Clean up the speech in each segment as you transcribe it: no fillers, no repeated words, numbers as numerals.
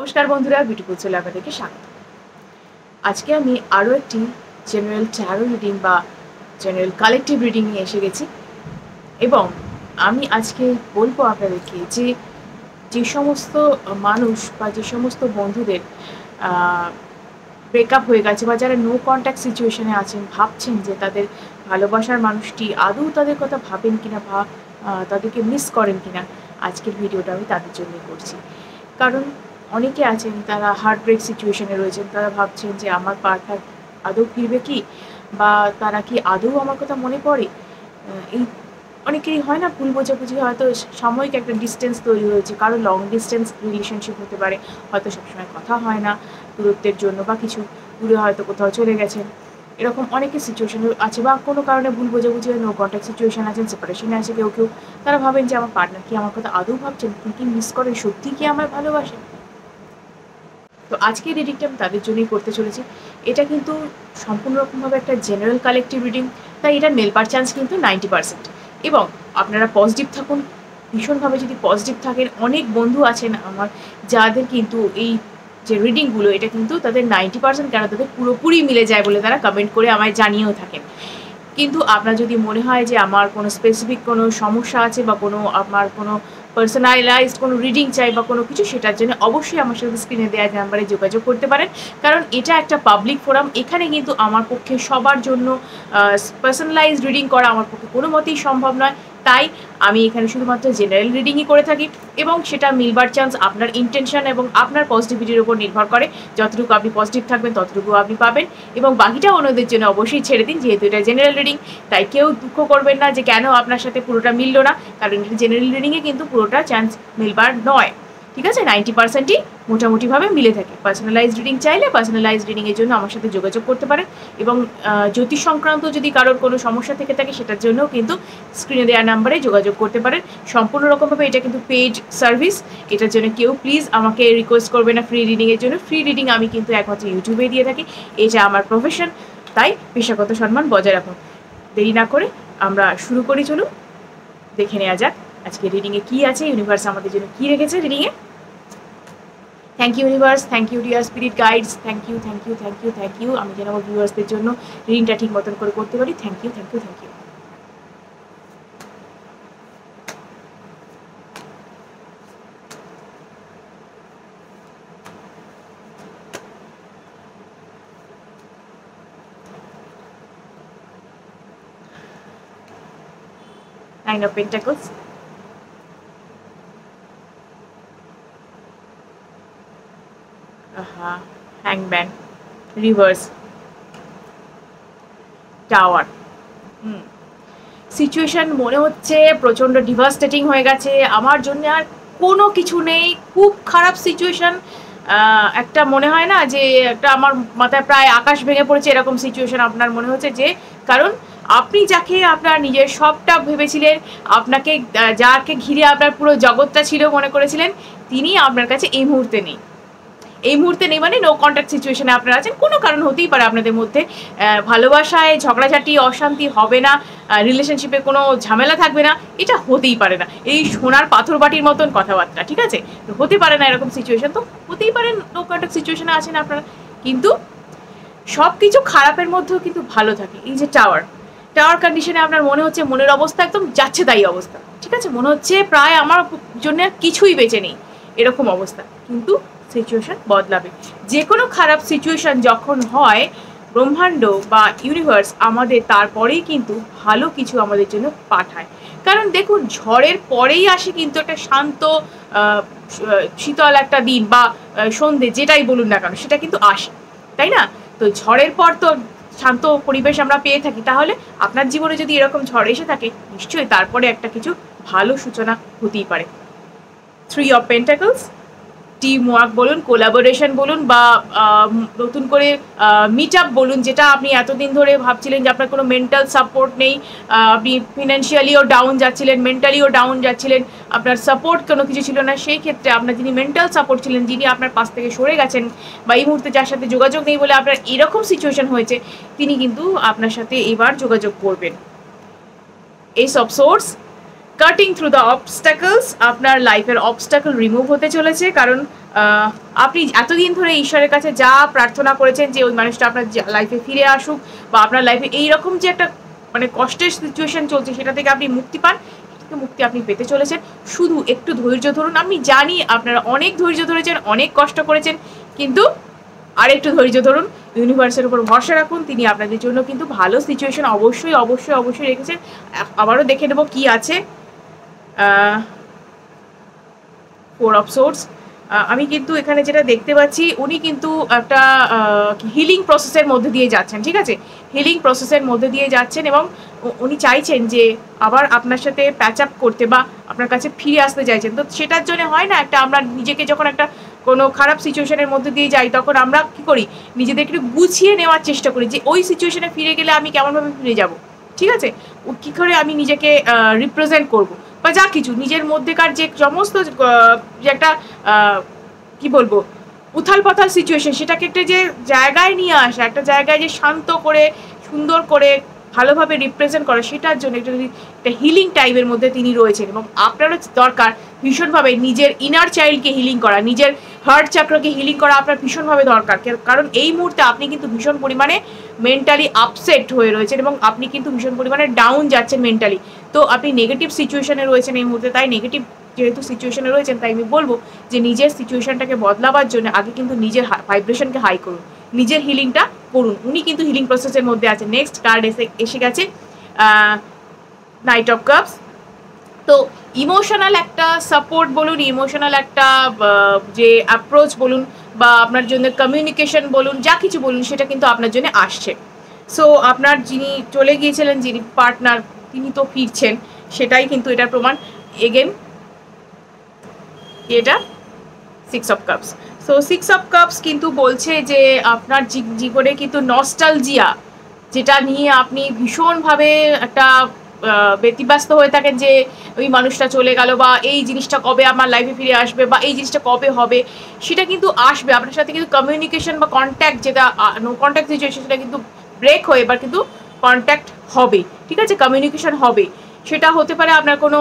নমস্কার বন্ধুরা, beautiful soul আপনাদেরকে স্বাগত। আজকে আমি আরও একটি জেনারেল ট্যারো রিডিং বা জেনারেল কালেকটিভ রিডিং নিয়ে এসে গেছি এবং আমি আজকে বলবো আপনাদেরকে যে যে সমস্ত মানুষ বা যে সমস্ত বন্ধুদের ব্রেকআপ হয়ে গেছে বা যারা নো কন্ট্যাক্ট সিচুয়েশনে আছেন, ভাবছেন যে তাদের ভালোবাসার মানুষটি আদৌ তাদের কথা ভাবেন কিনা বা তাদেরকে মিস করেন কিনা, আজকের ভিডিওটা আমি তাদের জন্যই করছি। কারণ অনেকে আছেন তারা হার্ট ব্রেক সিচুয়েশনে রয়েছেন, তারা ভাবছেন যে আমার পার্টনার আদৌ ফিরবে কি, বা তারা কি আদৌ আমার কথা মনে পড়ে। এই অনেকেরই হয় না, ভুল বোঝাবুঝি, হয়তো সাময়িক একটা ডিস্টেন্স তৈরি হয়েছে, কারো লং ডিস্টেন্স রিলেশনশিপ হতে পারে, হয়তো সবসময় কথা হয় না দূরত্বের জন্য, বা কিছু দূরে হয়তো কোথাও চলে গেছেন, এরকম অনেকের সিচুয়েশন আছে, বা কোনো কারণে ভুল বোঝাবুঝি হয়, নো কন্ট্যাক্ট সিচুয়েশন আছেন, সেপারেশনে আছে কেউ কেউ। তারা ভাবেন যে আমার পার্টনার কি আমার কথা আদৌ ভাবছেন, কি মিস করেন, সত্যি কি আমায় ভালোবাসেন। তো আজকের রিডিংটা আমি তাদের জন্যই করতে চলেছি। এটা কিন্তু সম্পূর্ণরকমভাবে একটা জেনারেল কালেকটিভ রিডিং, তাই এটা মেল পার চান্স কিন্তু 90%। এবং আপনারা পজিটিভ থাকুন, ভীষণভাবে যদি পজিটিভ থাকেন। অনেক বন্ধু আছেন আমার যাদের কিন্তু এই যে রিডিংগুলো, এটা কিন্তু তাদের 90% কেন তাদের পুরোপুরি মিলে যায় বলে তারা কমেন্ট করে আমায় জানিয়েও থাকেন। কিন্তু আপনার যদি মনে হয় যে আমার কোনো স্পেসিফিক কোনো সমস্যা আছে বা আমার কোনো পার্সোনালাইজড কোনো রিডিং চাই বা কোনো কিছু, সেটার জন্য অবশ্যই আমার সাথে স্ক্রিনে দেওয়া নাম্বারে যোগাযোগ করতে পারেন। কারণ এটা একটা পাবলিক ফোরাম, এখানে কিন্তু আমার পক্ষে সবার জন্য পার্সোনালাইজড রিডিং করা আমার পক্ষে কোনো মতেই সম্ভব নয়। তাই আমি এখানে শুধুমাত্র জেনারেল রিডিংই করে থাকি, এবং সেটা মিলবার চান্স আপনার ইন্টেনশন এবং আপনার পজিটিভিটির উপর নির্ভর করে। যতটুকু আপনি পজিটিভ থাকবেন ততটুকু আপনি পাবেন, এবং বাকিটা অন্যদের জন্য অবশ্যই ছেড়ে দিন, যেহেতু এটা জেনারেল রিডিং। তাই কেউ দুঃখ করবেন না যে কেন আপনার সাথে পুরোটা মিললো না, কারণ এটা জেনারেল রিডিংয়ে কিন্তু পুরোটা চান্স মিলবার নয়, ঠিক আছে? 90%ই মোটামুটিভাবে মিলে থাকে। পার্সোনালাইজড রিডিং চাইলে পার্সোনালাইজড রিডিংয়ের জন্য আমার সাথে যোগাযোগ করতে পারেন, এবং জ্যোতিষ সংক্রান্ত যদি কারোর কোনো সমস্যা থেকে থাকে সেটার জন্যও কিন্তু স্ক্রিনে দেওয়া নাম্বারে যোগাযোগ করতে পারেন। সম্পূর্ণ রকমভাবে এটা কিন্তু পেইড সার্ভিস, এটার জন্য কেউ প্লিজ আমাকে রিকোয়েস্ট করবে না ফ্রি রিডিংয়ের জন্য। ফ্রি রিডিং আমি কিন্তু একমাত্র ইউটিউবে দিয়ে থাকি, এটা আমার প্রফেশন, তাই পেশাগত সম্মান বজায় রাখুন। দেরি না করে আমরা শুরু করি, চলুন দেখে নেওয়া যাক আজকে রিডিংয়ে কী আছে, ইউনিভার্স আমাদের জন্য কী রেখেছে রিডিংয়ে। Thank you universe, thank you dear spirit guides, thank you thank you thank you thank you. আমি যেন আমার ভিউয়ার্সদের জন্য রিডিংটা ঠিক মতন করে করতে পারি। Thank you thank you thank you. Nine of Pentacles, Hangman, Reverse, Tower। Situation মনে হচ্ছে প্রচণ্ড ডিভাস্টেটিং হয়ে গেছে, আমার জন্য আর কোনো কিছু নেই, খুব খারাপ সিচুয়েশন। একটা মনে হয় না যে একটা আমার মাথায় প্রায় আকাশ ভেঙে পড়েছে, এরকম সিচুয়েশন আপনার মনে হচ্ছে। যে কারণ আপনি যাকে আপনার নিজের সবটা ভেবেছিলেন, আপনাকে যাকে ঘিরে আপনার পুরো জগৎটা ছিল মনে করেছিলেন, তিনি আপনার কাছে এই মুহূর্তে নেই। এই মুহূর্তে নেই মানে নো কন্ট্যাক্ট সিচুয়েশনে আপনারা আছেন। কোনো কারণ হতেই পারে আপনাদের মধ্যে, ভালোবাসায় ঝগড়াঝাটি অশান্তি হবে না, রিলেশনশিপে কোনো ঝামেলা থাকবে না, এটা হতেই পারে না। এই সোনার পাথর বাটির মতন কথাবার্তা, ঠিক আছে? তো হতে পারে না এরকম সিচুয়েশন, তো হতেই পারে নো কন্ট্যাক্ট সিচুয়েশনে আছেন আপনারা। কিন্তু সব কিছু খারাপের মধ্যেও কিন্তু ভালো থাকে। এই যে টাওয়ার কন্ডিশনে আপনার মনে হচ্ছে মনের অবস্থা একদম যাচ্ছে তাই অবস্থা, ঠিক আছে? মনে হচ্ছে প্রায় আমার জন্য আর কিছুই বেঁচে নেই, এরকম অবস্থা। কিন্তু সিচুয়েশন বদলাবে। যে কোনো খারাপ সিচুয়েশন যখন হয়, ব্রহ্মাণ্ড বা ইউনিভার্স আমাদের তারপরেই কিন্তু ভালো কিছু আমাদের জন্য পাঠায়। কারণ দেখুন, ঝড়ের পরেই আসে কিন্তু একটা শান্ত শীতল একটা দিন বা সন্ধে, যেটাই বলুন না কেন, সেটা কিন্তু আসে, তাই না? তো ঝড়ের পর তো শান্ত পরিবেশ আমরা পেয়ে থাকি। তাহলে আপনার জীবনে যদি এরকম ঝড় এসে থাকে, নিশ্চয়ই তারপরে একটা কিছু ভালো সূচনা হতেই পারে। 3 of Pentacles, টিম ওয়ার্ক বলুন, কোলাবোরেশন বলুন, বা নতুন করে মিট আপ বলুন, যেটা আপনি এতদিন ধরে ভাবছিলেন যে আপনার কোনো মেন্টাল সাপোর্ট নেই, আপনি ফিনান্সিয়ালিও ডাউন যাচ্ছিলেন, মেন্টালিও ডাউন যাচ্ছিলেন, আপনার সাপোর্ট কোনো কিছু ছিল না। সেই ক্ষেত্রে আপনার যিনি মেন্টাল সাপোর্ট ছিলেন, যিনি আপনার পাশ থেকে সরে গেছেন, বা এই মুহূর্তে যার সাথে যোগাযোগ নেই বলে আপনার এরকম সিচুয়েশন হয়েছে, তিনি কিন্তু আপনার সাথে এবার যোগাযোগ করবেন। S of swords, cutting through the obstacles, আপনার লাইফের অবস্ট্যাকল রিমুভ হতে চলেছে। কারণ আপনি এতদিন ধরে ঈশ্বরের কাছে যা প্রার্থনা করেছেন যে ওই মানুষটা আপনার লাইফে ফিরে আসুক, বা আপনার লাইফে এইরকম যে একটা মানে কষ্টের সিচুয়েশন চলছে সেটা থেকে আপনি মুক্তি পান, মুক্তি আপনি পেতে চলেছেন। শুধু একটু ধৈর্য ধরুন। আমি জানি আপনারা অনেক ধৈর্য ধরেছেন, অনেক কষ্ট করেছেন, কিন্তু আর একটু ধৈর্য ধরুন, ইউনিভার্সের উপর ভরসা রাখুন। তিনি আপনাদের জন্য কিন্তু ভালো সিচুয়েশন অবশ্যই অবশ্যই অবশ্যই রেখেছেন। আবারও দেখে নেব কি আছে। 4 অফ সোর্স। আমি কিন্তু এখানে যেটা দেখতে পাচ্ছি, উনি কিন্তু একটা হিলিং প্রসেসের মধ্যে দিয়ে যাচ্ছেন, ঠিক আছে? হিলিং প্রসেসের মধ্যে দিয়ে যাচ্ছেন এবং উনি চাইছেন যে আবার আপনার সাথে প্যাচ আপ করতে বা আপনার কাছে ফিরে আসতে চাইছেন। তো সেটার জন্য হয় না, একটা আমরা নিজেকে যখন একটা কোনো খারাপ সিচুয়েশনের মধ্যে দিয়ে যাই, তখন আমরা কী করি, নিজেদেরকে একটু গুছিয়ে নেওয়ার চেষ্টা করি যে ওই সিচুয়েশনে ফিরে গেলে আমি কেমনভাবে ফিরে যাব, ঠিক আছে? কী করে আমি নিজেকে রিপ্রেজেন্ট করব, বা যা কিছু নিজের মধ্যেকার যে সমস্ত যে একটা কি বলবো উথাল পাথাল সিচুয়েশন, সেটাকে একটা যে জায়গায় নিয়ে আসা, একটা জায়গায় যে শান্ত করে সুন্দর করে ভালোভাবে রিপ্রেজেন্ট করা, সেটার জন্য একটা হিলিং টাইপের মধ্যে তিনি রয়েছেন। এবং আপনারও দরকার ভীষণভাবে নিজের ইনার চাইল্ডকে হিলিং করা, নিজের হার্ট চাক্রকে হিলিং করা আপনার ভীষণভাবে দরকার। কারণ এই মুহূর্তে আপনি কিন্তু ভীষণ পরিমাণে মেন্টালি আপসেট হয়ে রয়েছেন এবং আপনি কিন্তু ভীষণ পরিমাণে ডাউন যাচ্ছেন মেন্টালি। তো আপনি নেগেটিভ সিচুয়েশনে রয়েছেন এই মুহূর্তে। তাই নেগেটিভ যেহেতু সিচুয়েশনে রয়েছেন, তাই আমি বলবো যে নিজের সিচুয়েশনটাকে বদলাবার জন্য আগে কিন্তু নিজের ভাইব্রেশনকে হাই করুন, নিজের হিলিংটা করুন। উনি কিন্তু হিলিং প্রসেসের মধ্যে আছেন। নেক্সট কার্ড এসে গেছে নাইট অফ কাপস। তো ইমোশনাল একটা সাপোর্ট বলুন, ইমোশনাল একটা যে অ্যাপ্রোচ বলুন, বা আপনার জন্য কমিউনিকেশন বলুন, যা কিছু বলুন, সেটা কিন্তু আপনার জন্য আসছে। সো আপনার যিনি চলে গিয়েছিলেন, যিনি পার্টনার, তিনি তো ফিরছেন, সেটাই কিন্তু এটার প্রমাণ। এগেন এটা 6 of cups. So 6 of cups কিন্তু বলছে যে আপনার জীবনে কিন্তু নস্টালজিয়া, যেটা নিয়ে আপনি ভীষণভাবে একটা ব্যতিব্যস্ত হয়ে থাকেন যে ওই মানুষটা চলে গেল, বা এই জিনিসটা কবে আমার লাইফে ফিরে আসবে, বা এই জিনিসটা কবে হবে, সেটা কিন্তু আসবে। আপনার সাথে কিন্তু কমিউনিকেশন বা কন্ট্যাক্ট, যেটা নো কন্ট্যাক্ট সিচুয়েশন, সেটা কিন্তু ব্রেক হয়ে এবার কিন্তু কন্ট্যাক্ট হবে, ঠিক আছে? কমিউনিকেশন হবে। সেটা হতে পারে আপনার কোনো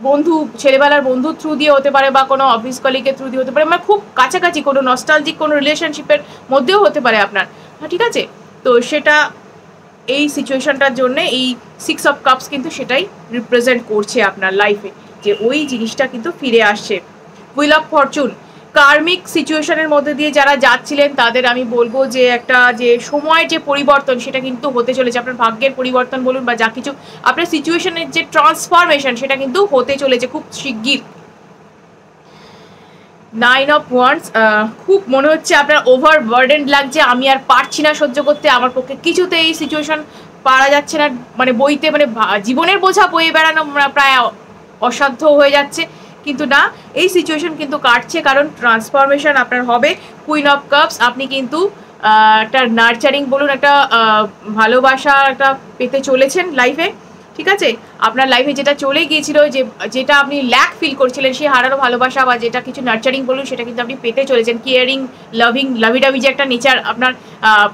বন্ধু, ছেলেবেলার বন্ধুর থ্রু দিয়ে হতে পারে, বা কোনো অফিস কলিগের থ্রু দিয়ে হতে পারে, মানে খুব কাছাকাছি কোনো নস্টালজিক কোনো রিলেশনশিপের মধ্যেও হতে পারে আপনার, ঠিক আছে? তো সেটা এই সিচুয়েশনটার জন্য এই 6 অফ কাপস কিন্তু সেটাই রিপ্রেজেন্ট করছে আপনার লাইফে, যে ওই জিনিসটা কিন্তু ফিরে আসছে। হুইল অফ ফরচুন, কার্মিক সিচুয়েশনের মধ্যে দিয়ে যারা যাচ্ছিলেন তাদের আমি বলবো যে একটা যে সময়ের যে পরিবর্তন, সেটা কিন্তু হতে চলেছে। আপনার ভাগ্যের পরিবর্তন বলুন, বা যা কিছু আপনার সিচুয়েশনের যে ট্রান্সফরমেশন, সেটা কিন্তু হতে চলেছে খুব শিগগির। 9 অফ ওয়ান্ডস, খুব মনে হচ্ছে আপনার ওভার বার্ডেন লাগছে, আমি আর পারছি না সহ্য করতে, আমার পক্ষে কিছুতে এই সিচুয়েশন পারা যাচ্ছে না, মানে বইতে, মানে জীবনের বোঝা বয়ে বেড়ানো প্রায় অসাধ্য হয়ে যাচ্ছে। কিন্তু না, এই সিচুয়েশন কিন্তু কাটছে, কারণ ট্রান্সফরমেশন আপনার হবে। কুইন অফ কাপস, আপনি কিন্তু একটা নার্চারিং বলুন, একটা ভালোবাসা একটা পেতে চলেছেন লাইফে, ঠিক আছে? আপনার লাইফে যেটা চলে গিয়েছিল, যেটা আপনি ল্যাক ফিল করছিলেন, সেই হারানো ভালোবাসা বা যেটা কিছু নার্চারিং বলুন, সেটা কিন্তু আপনি পেতে চলেছেন। কেয়ারিং, লাভিং, লাভিডাবি যে একটা নেচার আপনার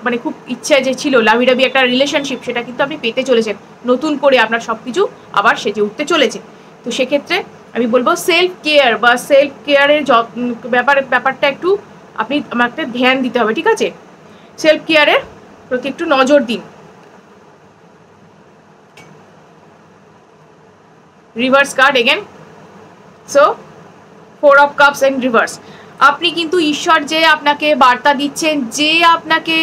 মানে খুব ইচ্ছা যে ছিল, লাভিডাবি একটা রিলেশনশিপ, সেটা কিন্তু আপনি পেতে চলেছেন। নতুন করে আপনার সব কিছু আবার সেজে উঠতে চলেছে। তো সেক্ষেত্রে আমি বলবো সেলফ কেয়ার বা সেলফ কেয়ারের ব্যাপারটা একটু আপনি আমাকে ধ্যান দিতে হবে, ঠিক আছে? সেলফ কেয়ারের প্রতি একটু নজর দিন। Reverse card again. So 4 of cups and reverse. আপনি কিন্তু ঈশ্বর যে আপনাকে বার্তা দিচ্ছেন, যে আপনাকে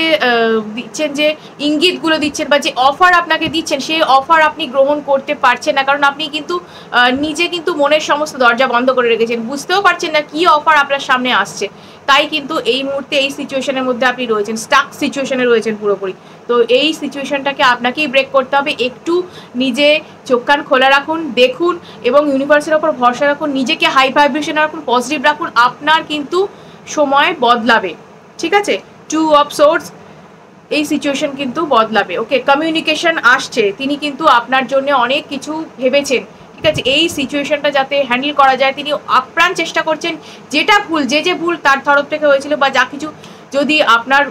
দিচ্ছেন, যে ইঙ্গিতগুলো দিচ্ছেন, বা যে অফার আপনাকে দিচ্ছেন, সেই অফার আপনি গ্রহণ করতে পারছেন না, কারণ আপনি কিন্তু নিজে কিন্তু মনের সমস্ত দরজা বন্ধ করে রেখেছেন, বুঝতেও পারছেন না কী অফার আপনার সামনে আসছে। তাই কিন্তু এই মুহূর্তে এই সিচুয়েশনের মধ্যে আপনি রয়েছেন, স্টাক সিচুয়েশনে রয়েছেন পুরোপুরি। তো এই সিচুয়েশনটাকে আপনাকেই ব্রেক করতে হবে। একটু নিজে চোখ কান খোলা রাখুন, দেখুন, এবং ইউনিভার্সের ওপর ভরসা রাখুন, নিজেকে হাই ভাইব্রেশন রাখুন, পজিটিভ রাখুন, আপনার কিন্তু সময় বদলাবে, ঠিক আছে? 2 অফ সোর্স, এই সিচুয়েশন কিন্তু বদলাবে। ওকে, কমিউনিকেশন আসছে, তিনি কিন্তু আপনার জন্য অনেক কিছু ভেবেছেন, ঠিক আছে? এই সিচুয়েশনটা যাতে হ্যান্ডেল করা যায়, তিনি আপ্রাণ চেষ্টা করছেন। যেটা ভুল, যে ভুল তার তরফ থেকে হয়েছিল, বা যা কিছু যদি আপনার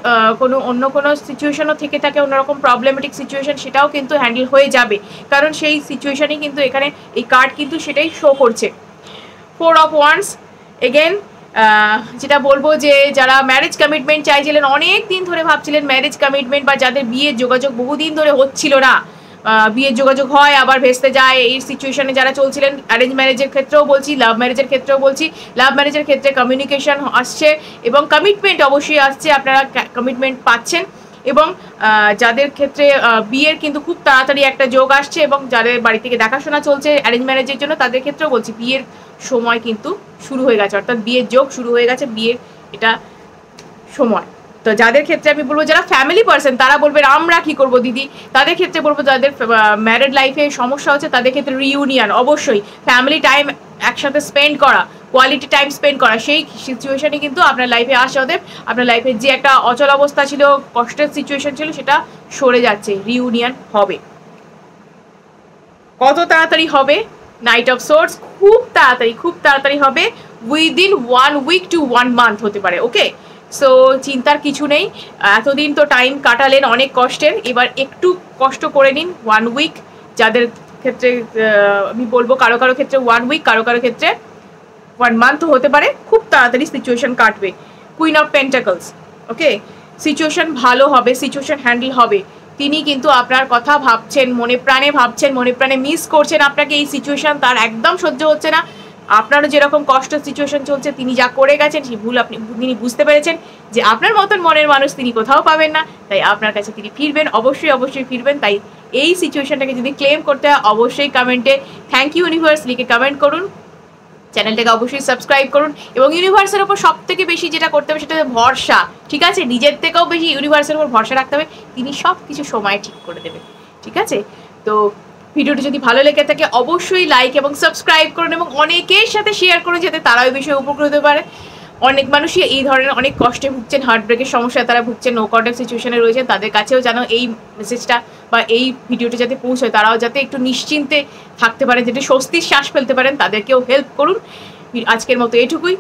অন্য কোনো সিচুয়েশনও থেকে থাকে, অন্যরকম প্রবলেমেটিক সিচুয়েশন, সেটাও কিন্তু হ্যান্ডেল হয়ে যাবে, কারণ সেই সিচুয়েশনই কিন্তু এখানে এই কার্ড কিন্তু সেটাই শো করছে। 4 of Wands এগেন, যেটা বলবো যে যারা ম্যারেজ কমিটমেন্ট চাইছিলেন, অনেক দিন ধরে ভাবছিলেন ম্যারেজ কমিটমেন্ট, বা যাদের বিয়ের যোগাযোগ বহুদিন ধরে হচ্ছিল না, বিয়ের যোগাযোগ হয় আবার ভেস্তে যায়, এই সিচুয়েশনে যারা চলছিলেন, অ্যারেঞ্জ ম্যারেজের ক্ষেত্রেও বলছি, লাভ ম্যারেজের ক্ষেত্রেও বলছি, লাভ ম্যারেজের ক্ষেত্রে কমিউনিকেশন আসছে এবং কমিটমেন্ট অবশ্যই আসছে, আপনারা কমিটমেন্ট পাচ্ছেন। এবং যাদের ক্ষেত্রে বিয়ের কিন্তু খুব তাড়াতাড়ি একটা যোগ আসছে, এবং যাদের বাড়ি থেকে দেখাশোনা চলছে অ্যারেঞ্জ ম্যারেজের জন্য, তাদের ক্ষেত্রেও বলছি বিয়ের সময় কিন্তু শুরু হয়ে গেছে, অর্থাৎ বিয়ের যোগ শুরু হয়ে গেছে, বিয়ের এটা সময়। তো যাদের ক্ষেত্রে আমি বলবো যারা ফ্যামিলি পার্সন, তারা বলবেন আমরা কি করব দিদি, তাদের ক্ষেত্রে বলবো যাদের ম্যারিড লাইফে সমস্যা হচ্ছে, তাদের ক্ষেত্রে রিইউনিয়ন, অবশ্যই ফ্যামিলি টাইম একসাথে স্পেন্ড করা, কোয়ালিটি টাইম স্পেন্ড করা, সেই সিচুয়েশনে কিন্তু আপনার লাইফে আসা ওদের, আপনার লাইফে যে একটা অচল অবস্থা ছিল, কষ্টের সিচুয়েশন ছিল, সেটা সরে যাচ্ছে, রিইউনিয়ন হবে। কত তাড়াতাড়ি হবে? নাইট অফ সোর্স, খুব তাড়াতাড়ি হবে, উইদিন 1 week to 1 month হতে পারে। ওকে, সো চিন্তার কিছু নেই, এতদিন তো টাইম কাটালেন অনেক কষ্টের, এবার একটু কষ্ট করে নিন। 1 week, যাদের ক্ষেত্রে আমি বলবো কারো ক্ষেত্রে 1 week, কারো ক্ষেত্রে 1 month হতে পারে, খুব তাড়াতাড়ি সিচুয়েশন কাটবে। Queen of pentacles, okay, situation ভালো হবে, সিচুয়েশন হ্যান্ডেল হবে। তিনি কিন্তু আপনার কথা ভাবছেন, মনে প্রাণে ভাবছেন, মনে প্রাণে মিস করছেন আপনাকে, এই সিচুয়েশন তার একদম সহ্য হচ্ছে না। আপনারও যেরকম কষ্ট সিচুয়েশন চলছে, তিনি যা করে গেছেন সেই ভুল তিনি বুঝতে পেরেছেন যে আপনার মতন মনের মানুষ তিনি কোথাও পাবেন না, তাই আপনার কাছে তিনি ফিরবেন, অবশ্যই ফিরবেন। তাই এই সিচুয়েশনটাকে যদি ক্লেম করতে হয়, অবশ্যই কমেন্টে থ্যাংক ইউ ইউনিভার্স লিখে কমেন্ট করুন, চ্যানেলটাকে অবশ্যই সাবস্ক্রাইব করুন, এবং ইউনিভার্সের ওপর সব থেকে বেশি যেটা করতে হবে সেটা ভরসা, ঠিক আছে, নিজের থেকেও বেশি ইউনিভার্সের ওপর ভরসা রাখতে হবে, তিনি সব কিছু সময় ঠিক করে দেবেন, ঠিক আছে। তো ভিডিওটি যদি ভালো লেগে থাকে অবশ্যই লাইক এবং সাবস্ক্রাইব করুন, এবং অনেকের সাথে শেয়ার করুন, যাতে তারাও এই বিষয়ে উপকৃত হতে পারে। অনেক মানুষই এই ধরনের অনেক কষ্টে ভুগছেন, হার্ট ব্রেকের সমস্যায় তারা ভুগছেন, নো কন্ট্যাক্ট সিচুয়েশনে রয়েছেন, তাদের কাছেও যেন এই মেসেজটা বা এই ভিডিওটি যাতে পৌঁছয়, তারাও যাতে একটু নিশ্চিন্তে থাকতে পারেন, যাতে স্বস্তির শ্বাস ফেলতে পারেন, তাদেরকেও হেল্প করুন। আজকের মতো এটুকুই।